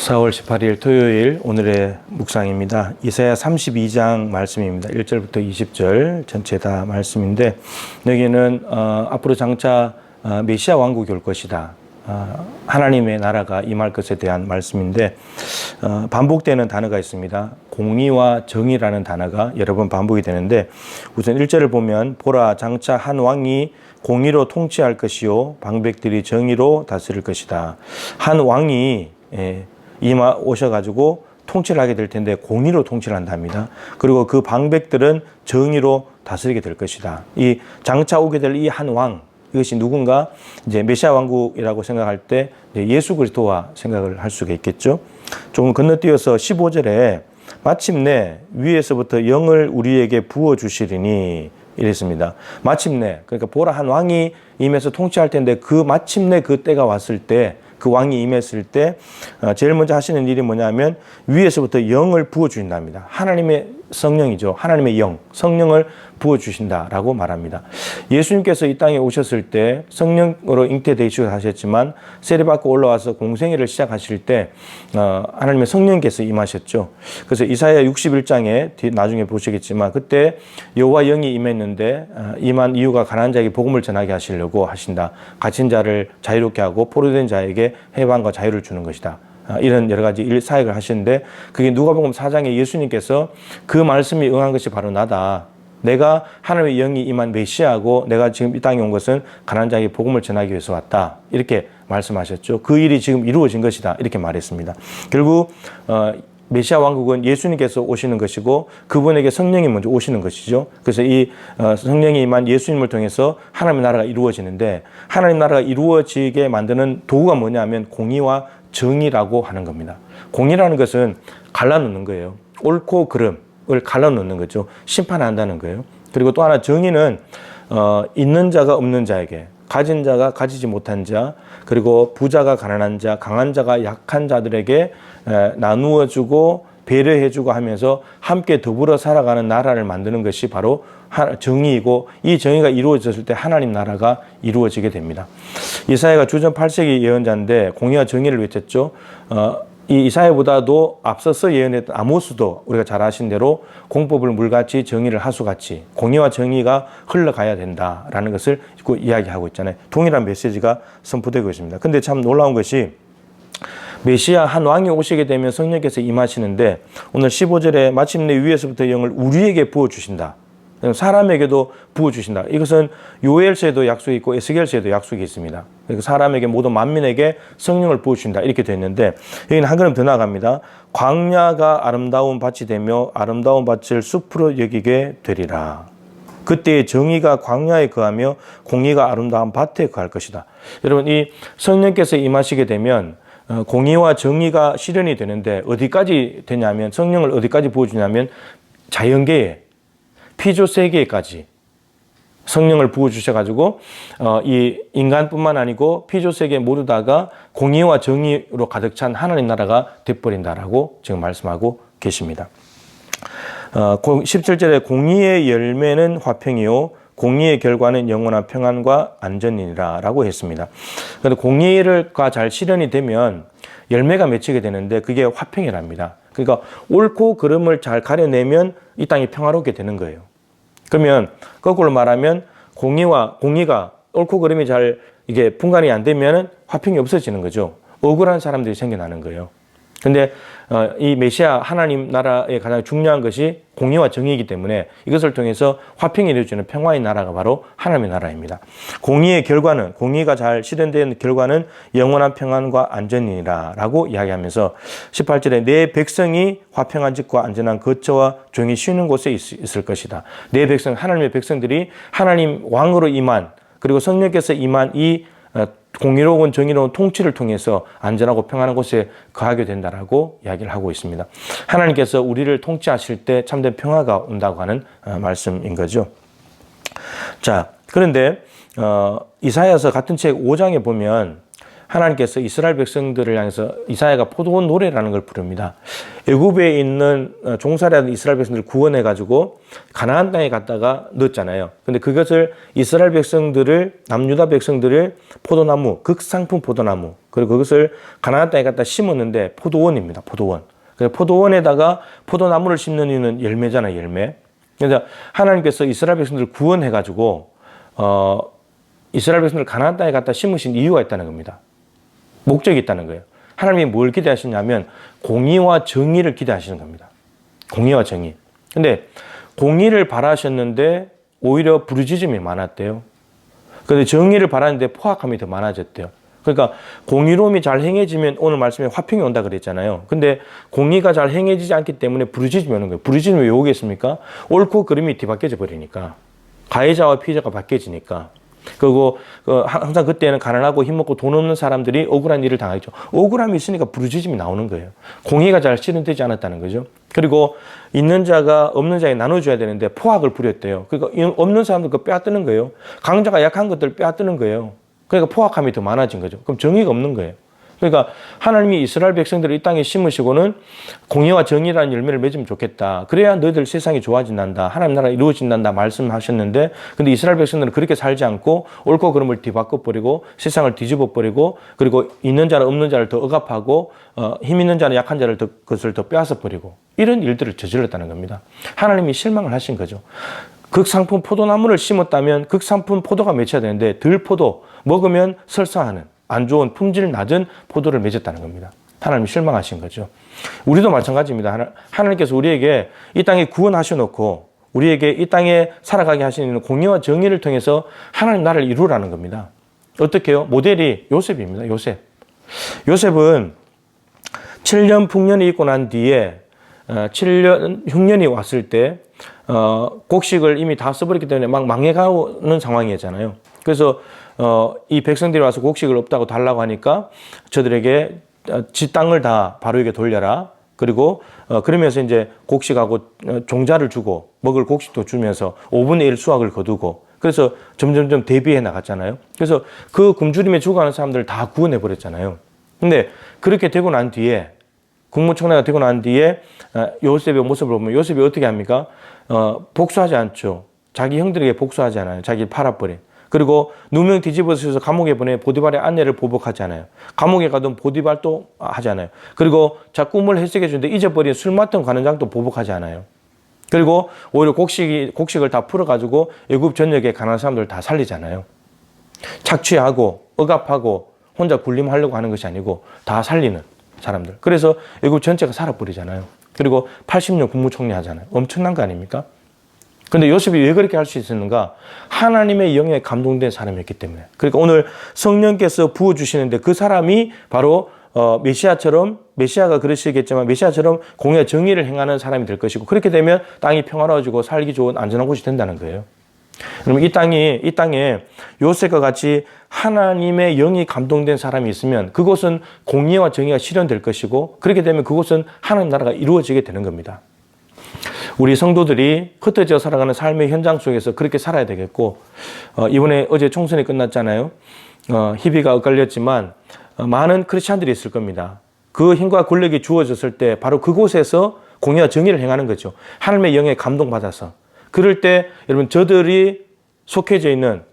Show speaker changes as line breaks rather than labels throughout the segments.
4월 18일 토요일 오늘의 묵상입니다. 이사야 32장 말씀입니다. 1절부터 20절 전체 다 말씀인데 여기는 앞으로 장차 메시아 왕국이 올 것이다. 하나님의 나라가 임할 것에 대한 말씀인데 반복되는 단어가 있습니다. 공의와 정의라는 단어가 여러 번 반복이 되는데 우선 1절을 보면 보라 장차 한 왕이 공의로 통치할 것이요 방백들이 정의로 다스릴 것이다. 한 왕이 오셔가지고 통치를 하게 될 텐데 공의로 통치를 한답니다. 그리고 그 방백들은 정의로 다스리게 될 것이다. 이 장차 오게 될 이 한 왕, 이것이 누군가 이제 메시아 왕국이라고 생각할 때 예수 그리스도와 생각을 할 수가 있겠죠. 조금 건너뛰어서 15절에 마침내 위에서부터 영을 우리에게 부어 주시리니 이랬습니다. 마침내, 그러니까 보라 한 왕이 임해서 통치할 텐데 그 마침내 그 때가 왔을 때, 그 왕이 임했을 때 제일 먼저 하시는 일이 뭐냐면 위에서부터 영을 부어주신답니다. 하나님의 성령이죠. 하나님의 영, 성령을 부어주신다라고 말합니다. 예수님께서 이 땅에 오셨을 때 성령으로 잉태되시고 하셨지만 세례받고 올라와서 공생애를 시작하실 때 하나님의 성령께서 임하셨죠. 그래서 이사야 61장에 나중에 보시겠지만 그때 여호와 영이 임했는데 임한 이유가 가난한 자에게 복음을 전하게 하시려고 하신다. 갇힌 자를 자유롭게 하고 포로된 자에게 해방과 자유를 주는 것이다. 이런 여러 가지 사역을 하시는데 그게 누가복음 4장에 예수님께서 그 말씀이 응한 것이 바로 나다. 내가 하나님의 영이 임한 메시아고 내가 지금 이 땅에 온 것은 가난한 자에게 복음을 전하기 위해서 왔다. 이렇게 말씀하셨죠. 그 일이 지금 이루어진 것이다. 이렇게 말했습니다. 결국 메시아 왕국은 예수님께서 오시는 것이고 그분에게 성령이 먼저 오시는 것이죠. 그래서 이 성령이 임한 예수님을 통해서 하나님의 나라가 이루어지는데 하나님 나라가 이루어지게 만드는 도구가 뭐냐면 공의와 정의라고 하는 겁니다. 공의라는 것은 갈라놓는 거예요. 옳고 그름을 갈라놓는 거죠. 심판한다는 거예요. 그리고 또 하나 정의는 있는 자가 없는 자에게, 가진 자가 가지지 못한 자, 그리고 부자가 가난한 자, 강한 자가 약한 자들에게 나누어 주고 배려해 주고 하면서 함께 더불어 살아가는 나라를 만드는 것이 바로 정의이고 이 정의가 이루어졌을 때 하나님 나라가 이루어지게 됩니다. 이사야가 주전 8세기 예언자인데 공의와 정의를 외쳤죠. 이 이사야보다도 앞서서 예언했던 아모스도 우리가 잘 아신 대로 공법을 물같이 정의를 하수같이 공의와 정의가 흘러가야 된다라는 것을 이야기하고 있잖아요. 동일한 메시지가 선포되고 있습니다. 근데 참 놀라운 것이 메시아 한 왕이 오시게 되면 성령께서 임하시는데 오늘 15절에 마침내 위에서부터 영을 우리에게 부어주신다. 사람에게도 부어주신다. 이것은 요엘서에도 약속이 있고 에스겔서에도 약속이 있습니다. 사람에게 모든 만민에게 성령을 부어주신다. 이렇게 되어 있는데 여기는 한 걸음 더 나아갑니다. 광야가 아름다운 밭이 되며 아름다운 밭을 숲으로 여기게 되리라. 그때의 정의가 광야에 거하며 공의가 아름다운 밭에 거할 것이다. 여러분 이 성령께서 임하시게 되면 공의와 정의가 실현이 되는데 어디까지 되냐면 성령을 어디까지 부어주냐면 자연계에 피조 세계까지 성령을 부어주셔가지고 이 인간뿐만 아니고 피조 세계 모두 다가 공의와 정의로 가득 찬 하나님 나라가 돼버린다라고 지금 말씀하고 계십니다. 17절에 공의의 열매는 화평이요 공의의 결과는 영원한 평안과 안전이라 라고 했습니다. 그런데 공의가 잘 실현이 되면 열매가 맺히게 되는데 그게 화평이랍니다. 그러니까 옳고 그름을 잘 가려내면 이 땅이 평화롭게 되는 거예요. 그러면 거꾸로 말하면 공의가 옳고 그름이 잘 이게 분간이 안 되면 화평이 없어지는 거죠. 억울한 사람들이 생겨나는 거예요. 근데 이 메시아 하나님 나라의 가장 중요한 것이 공의와 정의이기 때문에 이것을 통해서 화평이 이루어지는 평화의 나라가 바로 하나님의 나라입니다. 공의의 결과는 공의가 잘 실현된 결과는 영원한 평안과 안전이라 라고 이야기하면서 18절에 내 백성이 화평한 집과 안전한 거처와 종이 쉬는 곳에 있을 것이다. 내 백성, 하나님의 백성들이 하나님 왕으로 임한 그리고 성령께서 임한 이 공의로운 정의로운 통치를 통해서 안전하고 평안한 곳에 거하게 된다라고 이야기를 하고 있습니다. 하나님께서 우리를 통치하실 때 참된 평화가 온다고 하는 말씀인 거죠. 자, 그런데 이사야서 같은 책 5장에 보면 하나님께서 이스라엘 백성들을 향해서 이사야가 포도원 노래라는 걸 부릅니다. 애굽에 있는 종살이하던 이스라엘 백성들을 구원해 가지고 가나안 땅에 갔다가 넣었잖아요. 근데 그것을 이스라엘 백성들을 남유다 백성들을 포도나무, 극상품 포도나무, 그리고 그것을 가나안 땅에 갖다 심었는데 포도원입니다. 포도원. 그래서 포도원에다가 포도나무를 심는 이유는 열매잖아요, 열매. 그래서 하나님께서 이스라엘 백성들을 구원해 가지고 이스라엘 백성들을 가나안 땅에 갖다 심으신 이유가 있다는 겁니다. 목적이 있다는 거예요. 하나님이 뭘 기대하시냐면 공의와 정의를 기대하시는 겁니다. 공의와 정의. 근데 공의를 바라셨는데 오히려 부르짖음이 많았대요. 근데 정의를 바랐는데 포악함이 더 많아졌대요. 그러니까 공의로움이 잘 행해지면 오늘 말씀에 화평이 온다 그랬잖아요. 근데 공의가 잘 행해지지 않기 때문에 부르짖음이 오는 거예요. 부르짖음이 왜 오겠습니까? 옳고 그름이 뒤바뀌어져 버리니까. 가해자와 피해자가 바뀌어지니까. 그리고 항상 그때는 가난하고 힘없고 돈 없는 사람들이 억울한 일을 당하죠. 억울함이 있으니까 부르짖음이 나오는 거예요. 공의가 잘 실현되지 않았다는 거죠. 그리고 있는 자가 없는 자에 나눠줘야 되는데 포악을 부렸대요. 그러니까 없는 사람들 그거 빼앗드는 거예요. 강자가 약한 것들 빼앗드는 거예요. 그러니까 포악함이 더 많아진 거죠. 그럼 정의가 없는 거예요. 그러니까 하나님이 이스라엘 백성들을 이 땅에 심으시고는 공의와 정의라는 열매를 맺으면 좋겠다. 그래야 너희들 세상이 좋아진단다. 하나님 나라가 이루어진단다 말씀하셨는데 근데 이스라엘 백성들은 그렇게 살지 않고 옳고 그름을 뒤바꿔버리고 세상을 뒤집어버리고 그리고 있는 자는 없는 자를 더 억압하고 힘 있는 자는 약한 자를 그것을 더 빼앗아버리고 이런 일들을 저질렀다는 겁니다. 하나님이 실망을 하신 거죠. 극상품 포도나무를 심었다면 극상품 포도가 맺혀야 되는데 들포도 먹으면 설사하는 안 좋은 품질 낮은 포도를 맺었다는 겁니다. 하나님이 실망하신 거죠. 우리도 마찬가지입니다. 하나님께서 우리에게 이 땅에 구원하셔놓고 우리에게 이 땅에 살아가게 하시는 공의와 정의를 통해서 하나님 나라를 이루라는 겁니다. 어떻게 해요? 모델이 요셉입니다. 요셉. 요셉은 7년 풍년이 있고 난 뒤에 7년 흉년이 왔을 때 곡식을 이미 다 써버렸기 때문에 막 망해가는 상황이었잖아요. 그래서 이 백성들이 와서 곡식을 없다고 달라고 하니까 저들에게 지 땅을 다 바로에게 돌려라. 그리고 그러면서 이제 곡식하고 종자를 주고 먹을 곡식도 주면서 5분의 1 수확을 거두고 그래서 점점점 대비해 나갔잖아요. 그래서 그 굶주림에 죽어가는 사람들을 다 구원해 버렸잖아요. 근데 그렇게 되고 난 뒤에 국무총리가 되고 난 뒤에 요셉의 모습을 보면 요셉이 어떻게 합니까? 복수하지 않죠. 자기 형들에게 복수하지 않아요. 자기를 팔아버린. 그리고 누명 뒤집어서 감옥에 보내 보디발의 아내를 보복하지 않아요. 감옥에 가던 보디발도 하지 않아요. 그리고 자 꿈을 해석해 주는데 잊어버린 술 맡던 관원장도 보복하지 않아요. 그리고 오히려 곡식을 다 풀어가지고 애굽 전역에 가난한 사람들 다 살리잖아요. 착취하고 억압하고 혼자 군림하려고 하는 것이 아니고 다 살리는 사람들. 그래서 애굽 전체가 살아버리잖아요. 그리고 80년 국무총리 하잖아요. 엄청난 거 아닙니까? 근데 요셉이 왜 그렇게 할 수 있었는가? 하나님의 영에 감동된 사람이었기 때문에. 그러니까 오늘 성령께서 부어주시는데 그 사람이 바로 메시아가 그러시겠지만 메시아처럼 공의와 정의를 행하는 사람이 될 것이고 그렇게 되면 땅이 평화로워지고 살기 좋은 안전한 곳이 된다는 거예요. 그러면 이 땅에 요셉과 같이 하나님의 영이 감동된 사람이 있으면 그곳은 공의와 정의가 실현될 것이고 그렇게 되면 그곳은 하나님 나라가 이루어지게 되는 겁니다. 우리 성도들이 흩어져 살아가는 삶의 현장 속에서 그렇게 살아야 되겠고 이번에 어제 총선이 끝났잖아요. 희비가 엇갈렸지만 많은 크리스찬들이 있을 겁니다. 그 힘과 권력이 주어졌을 때 바로 그곳에서 공의와 정의를 행하는 거죠. 하나님의 영에 감동받아서. 그럴 때 여러분 저들이 속해져 있는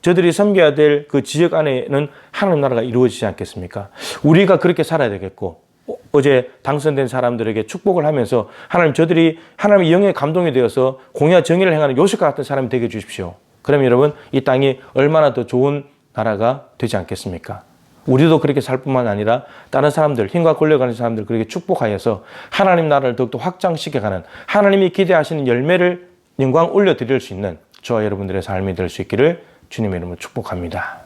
저들이 섬겨야 될 그 지역 안에는 하나님 나라가 이루어지지 않겠습니까? 우리가 그렇게 살아야 되겠고 어제 당선된 사람들에게 축복을 하면서 하나님 저들이 하나님의 영에 감동이 되어서 공의와 정의를 행하는 요셉과 같은 사람이 되게 해주십시오. 그러면 여러분 이 땅이 얼마나 더 좋은 나라가 되지 않겠습니까? 우리도 그렇게 살 뿐만 아니라 다른 사람들, 힘과 권력 가진 사람들 그렇게 축복하여서 하나님 나라를 더욱더 확장시켜가는 하나님이 기대하시는 열매를 영광 올려드릴 수 있는 저와 여러분들의 삶이 될 수 있기를 주님의 이름으로 축복합니다.